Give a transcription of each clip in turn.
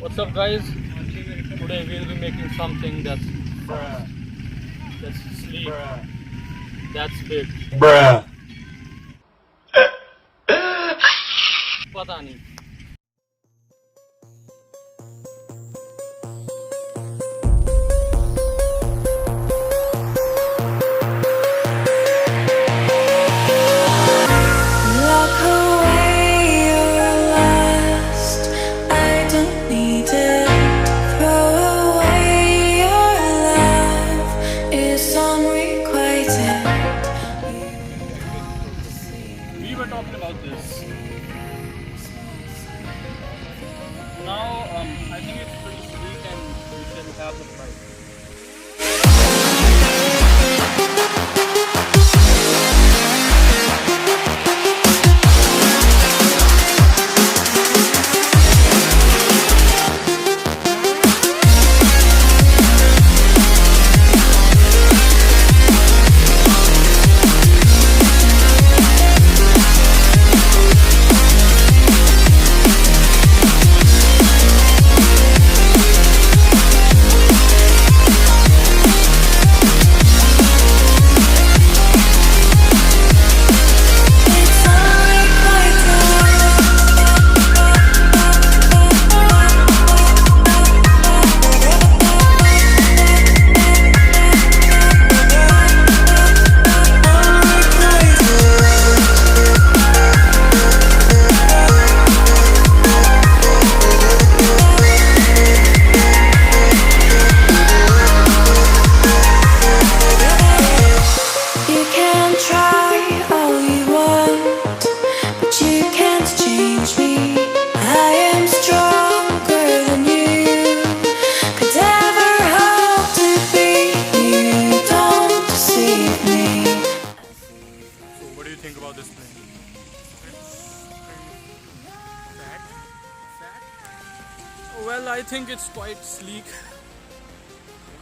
What's up, guys? Today we'll be making something that's sleek, that's big. Bruh. पता नहीं. Lock away your lust, I don't need it. Throw away your love, it's unrequited. We were talking about this. Now, I think it's pretty sleek and we should have the price. What do you think about this plane? Well, I think it's quite sleek.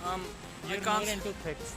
I can't. Into things.